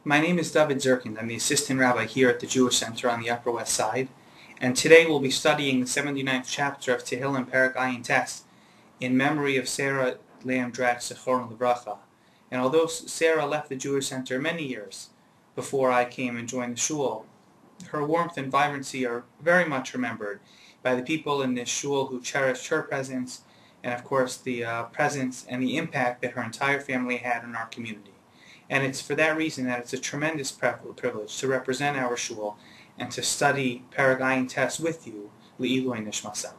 My name is Dovid Zirkind. I'm the assistant rabbi here at the Jewish Center on the Upper West Side, and today we'll be studying the 79th chapter of Tehillim Perek Ayin Tes in memory of Sara Lamm Dratch, Zichron Livracha. And although Sarah left the Jewish Center many years before I came and joined the shul, her warmth and vibrancy are very much remembered by the people in this shul who cherished her presence and, of course, the presence and the impact that her entire family had in our community. And it's for that reason that it's a tremendous privilege to represent our shul and to study Perek Ayin Tes with you, Le'iloi Nishmasa.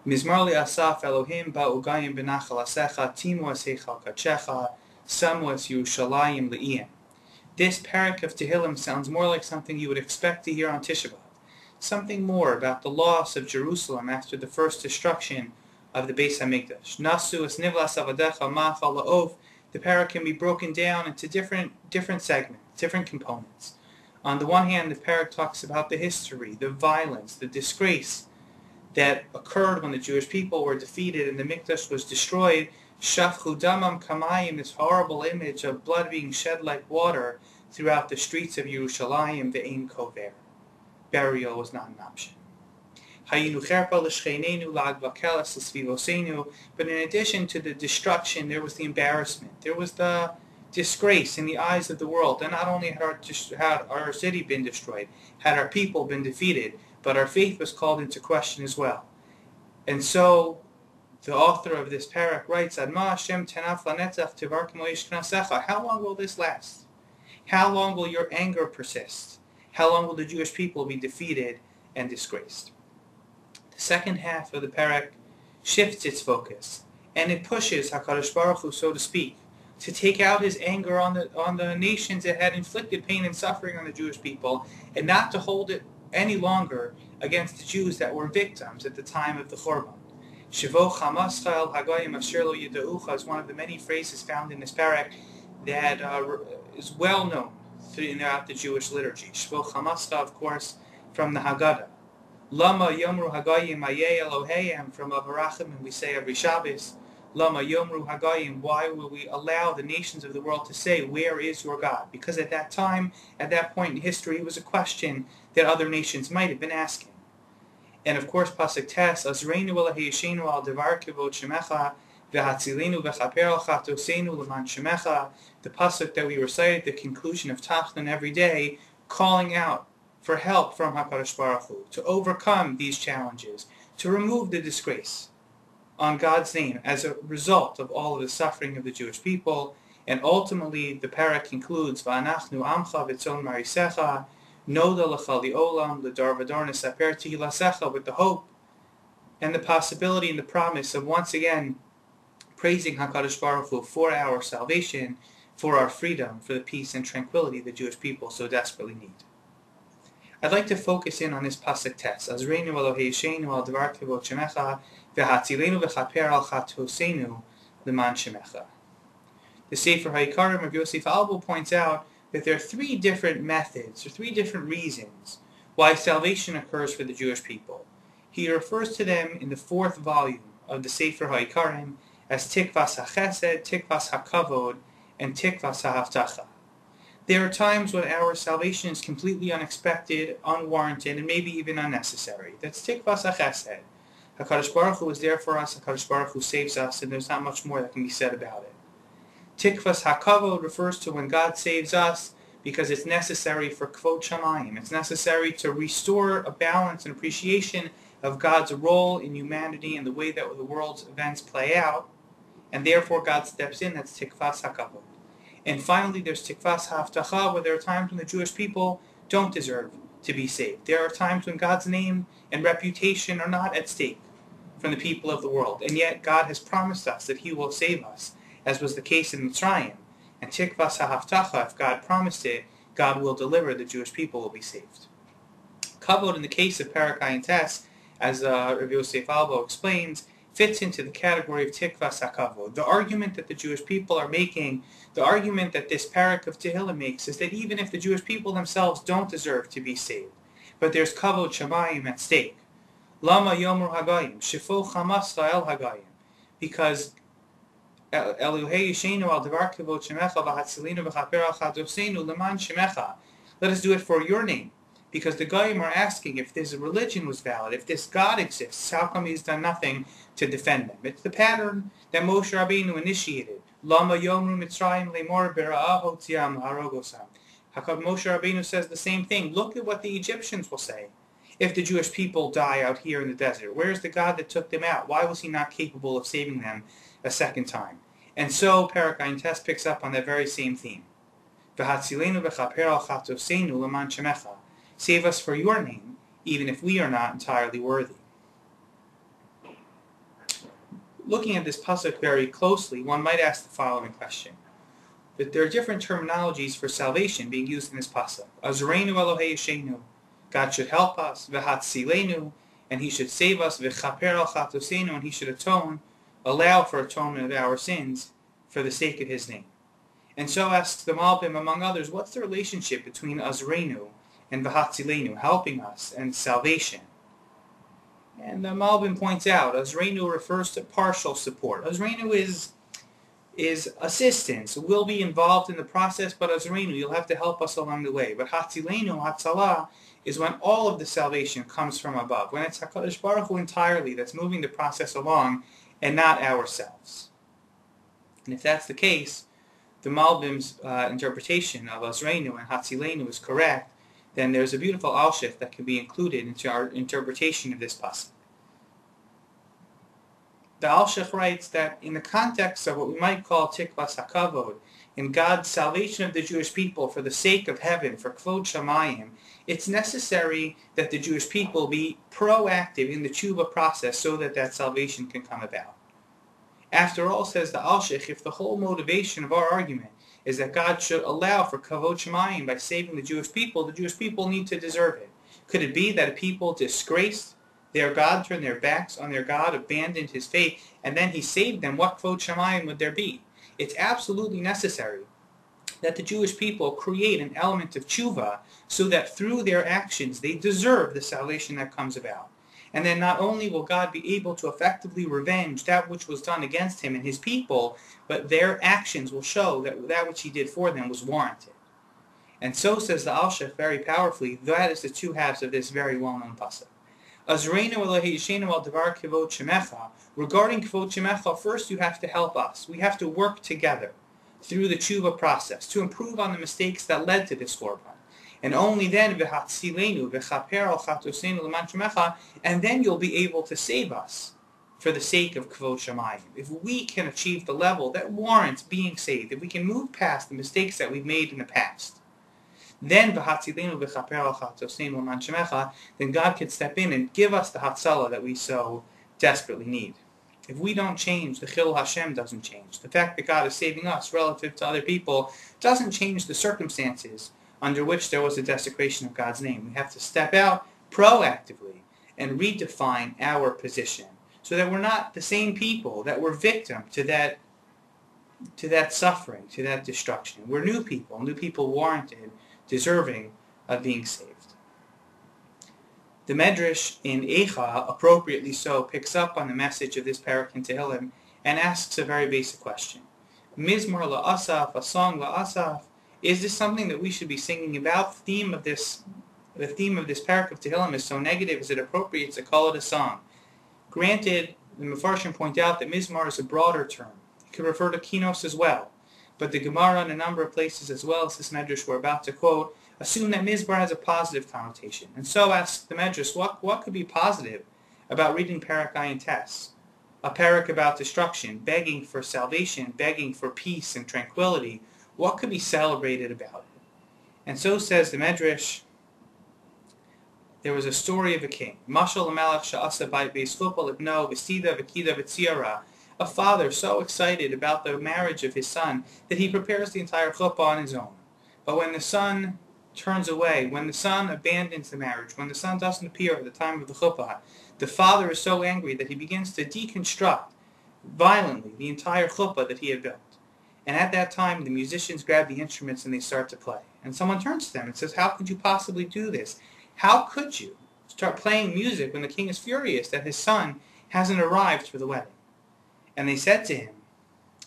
Mizmar Asaf Elohim ba'ugayim b'nachal asecha timu es heichal kachecha samu es Yerushalayim le'iyim. This parak of Tehillim sounds more like something you would expect to hear on Teshuva, something more about the loss of Jerusalem after the first destruction of the Beis HaMikdash. Nasu es nivlas avadecha ma'achal la'ov. The parak can be broken down into different segments, different components. On the one hand, the parak talks about the history, the violence, the disgrace that occurred when the Jewish people were defeated and the Mikdash was destroyed. Shafchu damam kamayim, this horrible image of blood being shed like water throughout the streets of Yerushalayim, ve'ein kover. Burial was not an option. But in addition to the destruction, there was the embarrassment. There was the disgrace in the eyes of the world. And not only had our city been destroyed, had our people been defeated, but our faith was called into question as well. And so the author of this parak writes, how long will this last? How long will your anger persist? How long will the Jewish people be defeated and disgraced? The second half of the parak shifts its focus, and it pushes HaKadosh Baruch Hu, so to speak, to take out his anger on the nations that had inflicted pain and suffering on the Jewish people, and not to hold it any longer against the Jews that were victims at the time of the Churban. Shivo chamascha el hagayim asher lo yida'ucha is one of the many phrases found in this parak that is well known throughout the Jewish liturgy. Shivo chamascha, of course, from the Haggadah. Lama yomru hagayim ayeh Elohayim, from Avarachim, and we say every Shabbos. Lama yomru hagayim, why will we allow the nations of the world to say, where is your God? Because at that time, at that point in history, it was a question that other nations might have been asking. And of course, Pasuk Tes, Azreinu Elahei al devar kivod shemecha, v'hatzilinu v'chaper al chatoseinu l'man shemecha, the Pasuk that we recite at the conclusion of Tachlin every day, calling out for help from HaKadosh Baruch Hu, to overcome these challenges, to remove the disgrace on God's name as a result of all of the suffering of the Jewish people. And ultimately, the parak concludes, V'anachnu amcha v'tzon marisecha, Noda l'cha li'olam, l'dar v'dar nesaper tihilasecha, with the hope and the possibility and the promise of once again praising HaKadosh Baruch Hu for our salvation, for our freedom, for the peace and tranquility the Jewish people so desperately need. I'd like to focus in on this pasuk Tes. Azreinu Elohei Yisheinu al devar kivod shemecha, v'hatzilenu v'chaper al chatoseinu l'man shemecha. The Sefer HaYikarim of Yosef Albo points out that there are three different methods, or three different reasons why salvation occurs for the Jewish people. He refers to them in the 4th volume of the Sefer HaYikarim as Tikvas HaChesed, Tikvas HaKavod, and Tikvas HaHavtacha. There are times when our salvation is completely unexpected, unwarranted, and maybe even unnecessary. That's Tikvas HaChesed. HaKadosh Baruch Hu is there for us, HaKadosh Baruch Hu saves us, and there's not much more that can be said about it. Tikvas HaKavod refers to when God saves us because it's necessary for Kvod Shamayim. It's necessary to restore a balance and appreciation of God's role in humanity and the way that the world's events play out, and therefore God steps in. That's Tikvas HaKavod. And finally, there's Tikvas HaHavtacha, where there are times when the Jewish people don't deserve to be saved. There are times when God's name and reputation are not at stake from the people of the world, and yet God has promised us that He will save us, as was the case in Mitzrayim. And Tikvas HaHavtacha, if God promised it, God will deliver, the Jewish people will be saved. Kavod, in the case of Perek Ayin Tes, as Rabbi Yosef Albo explains, fits into the category of Tikvas HaKavod. The argument that the Jewish people are making, the argument that this parak of Tehillim makes, is that even if the Jewish people themselves don't deserve to be saved, but there's Kavod Shamayim at stake. Lama Yomru Hagayim, Shifo Chamascha El Hagayim, because Elohei Yishenu al devar kavod shemecha v'hatzilinu v'chaper al chadoseinu leman shemecha. Let us do it for your name. Because the Goyim are asking if this religion was valid, if this God exists, how come he's done nothing to defend them? It's the pattern that Moshe Rabbeinu initiated. Lama yomru mitzrayim lemor bera'ah hotiam harogosam. How come Moshe Rabbeinu says the same thing? Look at what the Egyptians will say if the Jewish people die out here in the desert. Where's the God that took them out? Why was he not capable of saving them a second time? And so Perek Ayin Tes picks up on that very same theme. V'hatzilenu v'chaper al chatoseinu leman shemecha. Save us for your name, even if we are not entirely worthy. Looking at this pasuk very closely, one might ask the following question. That there are different terminologies for salvation being used in this pasuk. Azreinu Elohei Yishenu, God should help us. V'hatzilenu, and he should save us. V'chaper al chatoseinu, and he should allow for atonement of our sins for the sake of his name. And so asks the Malbim, among others, what's the relationship between Azreinu and V'hatzilenu, helping us, and salvation? And the Malbim points out, Azreinu refers to partial support. Azreinu is assistance. We'll be involved in the process, but Azreinu, you'll have to help us along the way. But Hatzilenu, Hatzalah, is when all of the salvation comes from above, when it's HaKadosh Baruch Hu entirely that's moving the process along, and not ourselves. And if that's the case, the Malbim's interpretation of Azreinu and Hatzilenu is correct, then there's a beautiful alshich that can be included into our interpretation of this pasuk. The alshich writes that in the context of what we might call tikvas hakavod, in God's salvation of the Jewish people for the sake of heaven, for kvod shamayim, it's necessary that the Jewish people be proactive in the tshuva process so that that salvation can come about. After all, says the alshich, if the whole motivation of our argument is that God should allow for kavod shemayim by saving the Jewish people need to deserve it. Could it be that a people disgraced their God, turned their backs on their God, abandoned his faith, and then he saved them? What kvod shemayim would there be? It's absolutely necessary that the Jewish people create an element of tshuva so that through their actions they deserve the salvation that comes about. And then not only will God be able to effectively revenge that which was done against him and his people, but their actions will show that that which he did for them was warranted. And so, says the alshich very powerfully, that is the two halves of this very well-known pasuk. Azreinu Elohei Yishenu al devar kavod shemecha. Regarding kavod shemecha, first you have to help us. We have to work together through the tshuva process to improve on the mistakes that led to this korban. And only then, v'hatzilenu v'chaper al chatoseinu leman shemecha, and then you'll be able to save us for the sake of kvod shamayim. If we can achieve the level that warrants being saved, if we can move past the mistakes that we've made in the past, then v'hatzilenu v'chaper al chatoseinu leman shemecha, then God can step in and give us the hatzalah that we so desperately need. If we don't change, the Chil Hashem doesn't change. The fact that God is saving us relative to other people doesn't change the circumstances under which there was a desecration of God's name. We have to step out proactively and redefine our position so that we're not the same people that were victim to that suffering, to that destruction. We're new people warranted, deserving of being saved. The Medrash in Eicha, appropriately so, picks up on the message of this Perek in Tehillim and asks a very basic question. Mizmor la'asaf, a song la'asaf, is this something that we should be singing about? The theme of this Perek of Tehillim is so negative. Is it appropriate to call it a song? Granted, the Mefarshim point out that Mizmar is a broader term. It could refer to kinos as well. But the Gemara in a number of places, as well as this Medrash we're about to quote, assume that Mizmar has a positive connotation. And so asks the Medrash, what could be positive about reading Perek Ayin Tes? A Perek about destruction, begging for salvation, begging for peace and tranquility. What could be celebrated about it? And so says the Medrash, there was a story of a king. Mashal Melech Sha'asa Bait Beis Chupah Libno V'Sida V'Kida V'Tziara. A father so excited about the marriage of his son that he prepares the entire chuppah on his own. But when the son turns away, when the son abandons the marriage, when the son doesn't appear at the time of the chuppah, the father is so angry that he begins to deconstruct violently the entire chuppah that he had built. And at that time, the musicians grab the instruments and they start to play. And someone turns to them and says, how could you possibly do this? How could you start playing music when the king is furious that his son hasn't arrived for the wedding? And they said to him,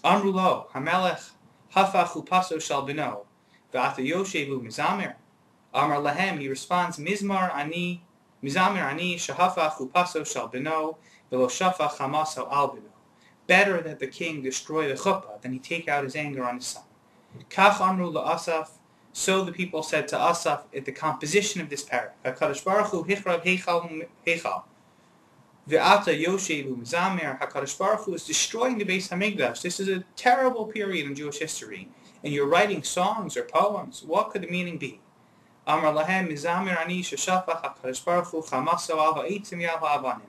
Amru lo, Hamelech hafach upaso shal beno, ve'ata yoshevu mizamer. Amar lahem, he responds, Mizamer ani shahafach upaso shal beno, ve'lo shafach hamaso al beno. Better that the king destroy the chuppah than he take out his anger on his son. Kach amru la'asaf, so the people said to Asaph at the composition of this parak, HaKadosh Baruch Hu hichrab heichal ve'ata yoshevu mizamer. HaKadosh Baruch Hu is destroying the Beis HaMikdash. This is a terrible period in Jewish history, and you're writing songs or poems. What could the meaning be? Amar lahem mizamer ani sheshafach HaKadosh Baruch Hu chamaso al ha'etzim yal ha'avanim.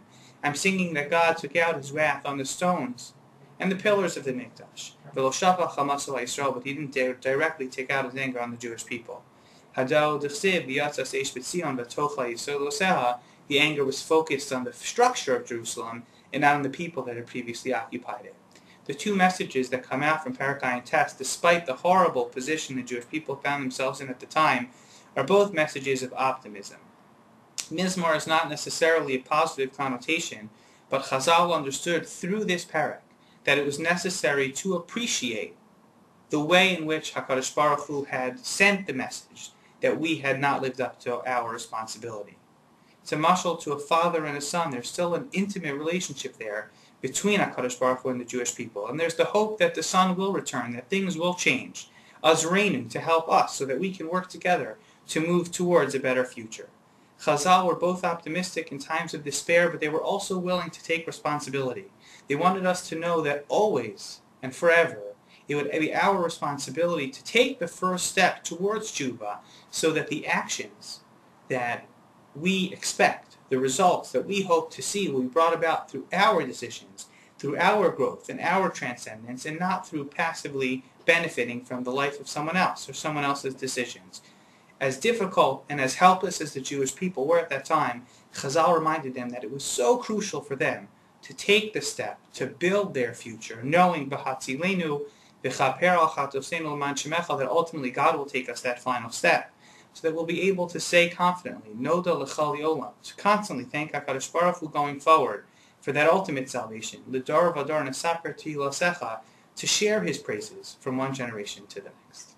I'm singing that God took out his wrath on the stones and the pillars of the Mikdash. V'lo shafach chamaso ha'Yisrael, but he didn't directly take out his anger on the Jewish people. Hadao d'chsev v'yatzas eish b'tzion v'tocha yisod loseha. The anger was focused on the structure of Jerusalem and not on the people that had previously occupied it. The two messages that come out from Perek and Tes, despite the horrible position the Jewish people found themselves in at the time, are both messages of optimism. Mizmor is not necessarily a positive connotation, but Chazal understood through this parak that it was necessary to appreciate the way in which HaKadosh Baruch Hu had sent the message that we had not lived up to our responsibility. It's a mashal to a father and a son. There's still an intimate relationship there between HaKadosh Baruch Hu and the Jewish people. And there's the hope that the son will return, that things will change. Azreinu, to help us so that we can work together to move towards a better future. Chazal were both optimistic in times of despair, but they were also willing to take responsibility. They wanted us to know that always and forever it would be our responsibility to take the first step towards Teshuva so that the actions that we expect, the results that we hope to see will be brought about through our decisions, through our growth and our transcendence, and not through passively benefiting from the life of someone else or someone else's decisions. As difficult and as helpless as the Jewish people were at that time, Chazal reminded them that it was so crucial for them to take the step to build their future, knowing B'hatzilenu v'chaper al chatosenu l'man shemecha, that ultimately God will take us that final step, so that we'll be able to say confidently, Noda l'chal yolam, to constantly thank HaKadosh Baruch Hu going forward for that ultimate salvation, l'dor v'dor nesaper tilasecha, to share his praises from one generation to the next.